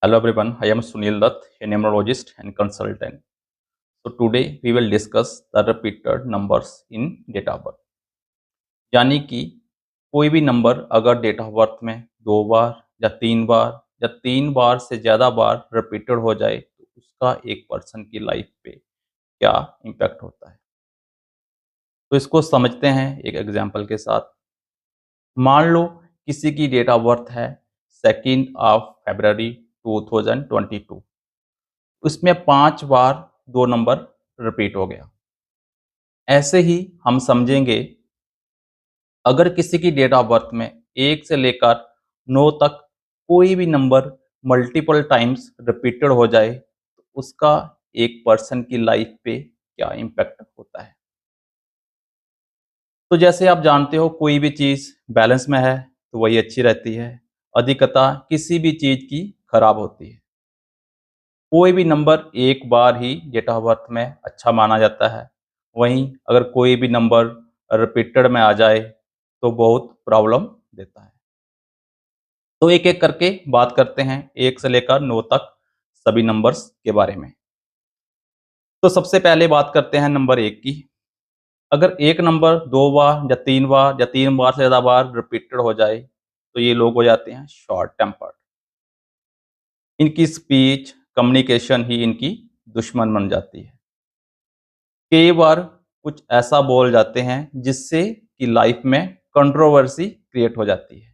Hello everyone, I am Sunil Dutt, a numerologist and consultant. So today we will discuss the repeated numbers in date of birth. यानी कि कोई भी number अगर date of birth में 2 बार या तीन बार से ज़्यादा बार रिपीटेड हो जाए तो उसका एक पर्सन की लाइफ पे क्या इम्पैक्ट होता है। तो इसको समझते हैं एक एग्जांपल के साथ। मान लो किसी की डेट ऑफ बर्थ है 2 फरवरी 2022, उसमें 5 बार 2 नंबर रिपीट हो गया। ऐसे ही हम समझेंगे अगर किसी की डेट ऑफ बर्थ में 1 से लेकर 9 तक कोई भी नंबर मल्टीपल टाइम्स रिपीटेड हो जाए तो उसका एक पर्सन की लाइफ पे क्या इम्पैक्ट होता है। तो जैसे आप जानते हो कोई भी चीज़ बैलेंस में है तो वही अच्छी रहती है, अधिकता किसी भी चीज़ की खराब होती है। कोई भी नंबर एक बार ही डेट ऑफ बर्थ में अच्छा माना जाता है, वहीं अगर कोई भी नंबर रिपीटेड में आ जाए तो बहुत प्रॉब्लम देता है। तो एक एक करके बात करते हैं 1 से लेकर 9 तक सभी नंबर्स के बारे में। तो सबसे पहले बात करते हैं नंबर 1 की। अगर एक नंबर 2 बार या 3 बार या 3 बार से ज़्यादा बार रिपीटेड हो जाए तो ये लोग हो जाते हैं शॉर्ट टेम्पर्ड। इनकी स्पीच, कम्युनिकेशन ही इनकी दुश्मन बन जाती है। कई बार कुछ ऐसा बोल जाते हैं जिससे कि लाइफ में कंट्रोवर्सी क्रिएट हो जाती है।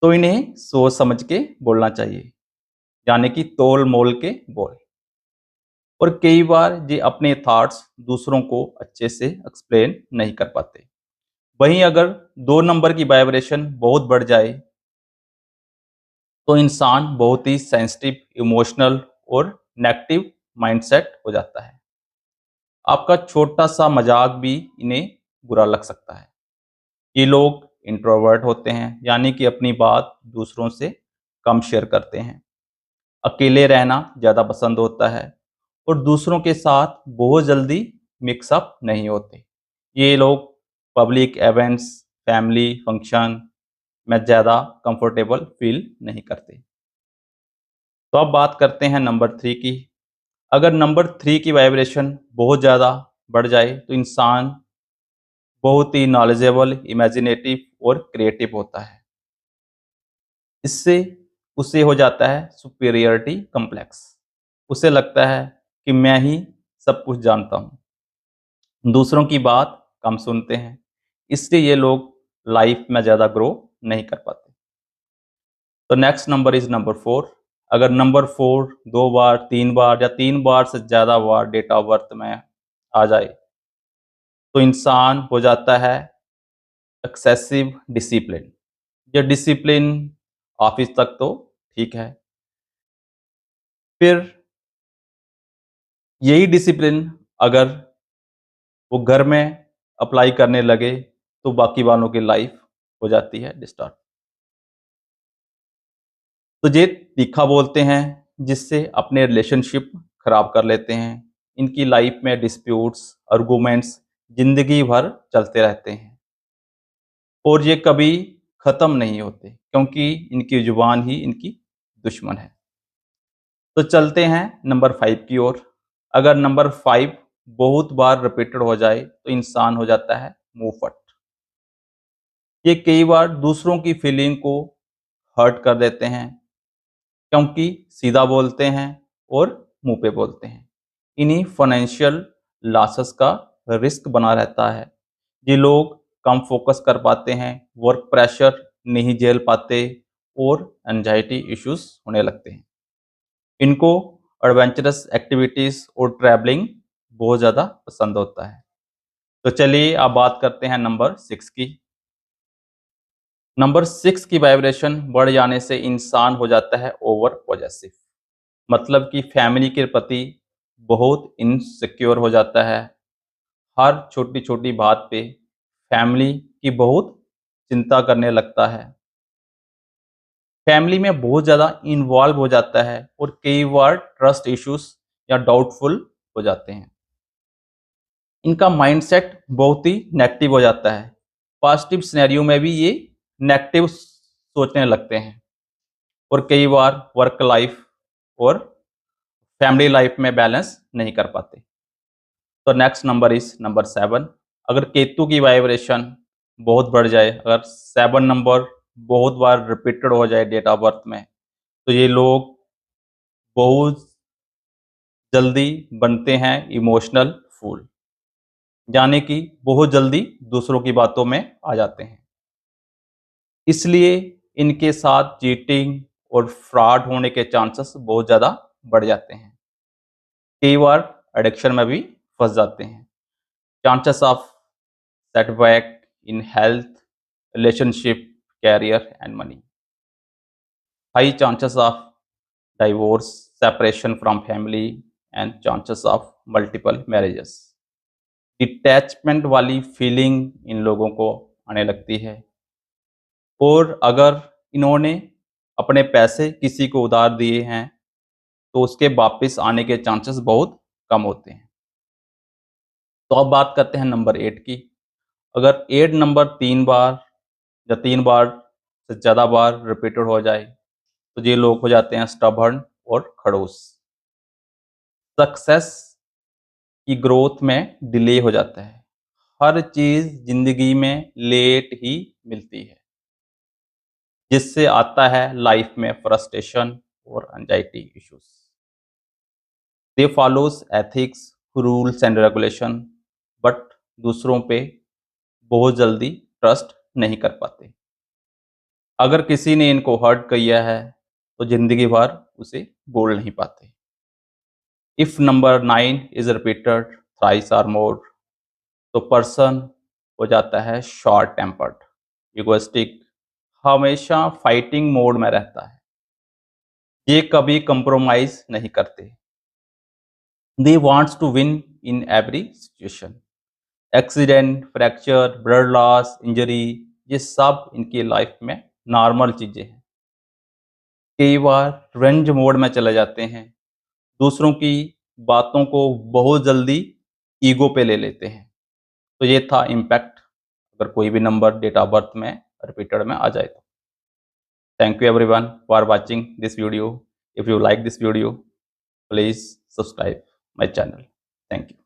तो इन्हें सोच समझ के बोलना चाहिए, यानी कि तोल मोल के बोल। और कई बार ये अपने थॉट्स दूसरों को अच्छे से एक्सप्लेन नहीं कर पाते। वहीं अगर 2 नंबर की वाइब्रेशन बहुत बढ़ जाए तो इंसान बहुत ही सेंसिटिव, इमोशनल और नेगेटिव माइंडसेट हो जाता है। आपका छोटा सा मजाक भी इन्हें बुरा लग सकता है। ये लोग इंट्रोवर्ट होते हैं, यानी कि अपनी बात दूसरों से कम शेयर करते हैं। अकेले रहना ज़्यादा पसंद होता है और दूसरों के साथ बहुत जल्दी मिक्सअप नहीं होते। ये लोग पब्लिक इवेंट्स, फैमिली फंक्शन में ज़्यादा कंफर्टेबल फील नहीं करते। तो अब बात करते हैं नंबर 3 की। अगर नंबर 3 की वाइब्रेशन बहुत ज़्यादा बढ़ जाए तो इंसान बहुत ही नॉलेजेबल, इमेजिनेटिव और क्रिएटिव होता है। इससे उसे हो जाता है सुपीरियरिटी कम्प्लेक्स। उसे लगता है कि मैं ही सब कुछ जानता हूँ। दूसरों की बात कम सुनते हैं, इसलिए ये लोग लाइफ में ज़्यादा ग्रो नहीं कर पाते। तो नेक्स्ट नंबर इज नंबर 4। अगर नंबर 4 2 बार, 3 बार या 3 बार से ज़्यादा बार डेट ऑफ बर्थ में आ जाए तो इंसान हो जाता है एक्सेसिव डिसिप्लिन। ये डिसिप्लिन ऑफिस तक तो ठीक है, फिर यही डिसिप्लिन अगर वो घर में अप्लाई करने लगे तो बाकी वालों की लाइफ हो जाती है डिस्टर्ब। तो ये तीखा बोलते हैं जिससे अपने रिलेशनशिप खराब कर लेते हैं। इनकी लाइफ में डिस्प्यूट्स, आर्गुमेंट्स जिंदगी भर चलते रहते हैं और ये कभी ख़त्म नहीं होते क्योंकि इनकी जुबान ही इनकी दुश्मन है। तो चलते हैं नंबर 5 की ओर। अगर नंबर 5 बहुत बार रिपीटेड हो जाए तो इंसान हो जाता है मुंहफट। ये कई बार दूसरों की फीलिंग को हर्ट कर देते हैं क्योंकि सीधा बोलते हैं और मुंह पे बोलते हैं। इन्हीं फाइनेंशियल लॉसेस का रिस्क बना रहता है। ये लोग कम फोकस कर पाते हैं, वर्क प्रेशर नहीं झेल पाते और एंजाइटी इश्यूज होने लगते हैं। इनको एडवेंचरस एक्टिविटीज़ और ट्रैवलिंग बहुत ज़्यादा पसंद होता है। तो चलिए अब बात करते हैं नंबर 6 की। नंबर 6 की वाइब्रेशन बढ़ जाने से इंसान हो जाता है ओवर पॉजेसिव। मतलब कि फैमिली के प्रति बहुत इनसिक्योर हो जाता है। हर छोटी छोटी बात पे फैमिली की बहुत चिंता करने लगता है। फैमिली में बहुत ज़्यादा इन्वॉल्व हो जाता है और कई बार ट्रस्ट इश्यूज या डाउटफुल हो जाते हैं। इनका माइंडसेट बहुत ही नेगेटिव हो जाता है। पॉजिटिव सिनेरियो में भी ये नेगेटिव सोचने लगते हैं। और कई बार वर्क लाइफ और फैमिली लाइफ में बैलेंस नहीं कर पाते। तो नेक्स्ट नंबर इज नंबर 7। अगर केतु की वाइब्रेशन बहुत बढ़ जाए, अगर 7 नंबर बहुत बार रिपीटेड हो जाए डेट ऑफ बर्थ में, तो ये लोग बहुत जल्दी बनते हैं इमोशनल फूल, यानी कि बहुत जल्दी दूसरों की बातों में आ जाते हैं। इसलिए इनके साथ चीटिंग और फ्रॉड होने के चांसेस बहुत ज़्यादा बढ़ जाते हैं। कई बार एडिक्शन में भी फंस जाते हैं। Chances of setback in health, relationship, career and money. High chances of divorce, separation from family and chances of multiple marriages। Detachment वाली फीलिंग इन लोगों को आने लगती है, और अगर इन्होंने अपने पैसे किसी को उधार दिए हैं तो उसके वापस आने के चांसेस बहुत कम होते हैं। तो अब बात करते हैं नंबर 8 की। अगर 8 नंबर 3 बार या 3 बार से ज़्यादा बार रिपीटेड हो जाए, तो ये लोग हो जाते हैं स्टबर्न और खड़ूस। सक्सेस की ग्रोथ में डिले हो जाता है। हर चीज़ ज़िंदगी में लेट ही मिलती है, जिससे आता है लाइफ में फ्रस्ट्रेशन और anxiety issues. They follows ethics, rules and regulation, but दूसरों पे बहुत जल्दी ट्रस्ट नहीं कर पाते। अगर किसी ने इनको हर्ट किया है तो ज़िंदगी भर उसे बोल नहीं पाते। If number 9 is repeated thrice or more, तो पर्सन हो जाता है शॉर्ट टेम्पर्ड, इगोइस्टिक, हमेशा फाइटिंग मोड में रहता है। ये कभी कंप्रोमाइज नहीं करते। They wants to win in every situation. Accident, fracture, blood loss, injury, ये सब इनकी लाइफ में नॉर्मल चीज़ें हैं। कई बार रिवेंज मोड में चले जाते हैं, दूसरों की बातों को बहुत जल्दी ईगो पे ले लेते हैं। तो ये था इम्पैक्ट अगर कोई भी नंबर डेट ऑफ बर्थ में रिपीटेड में आ जाए तो। Thank you everyone for watching this video. If you like this video, please subscribe my channel. Thank you.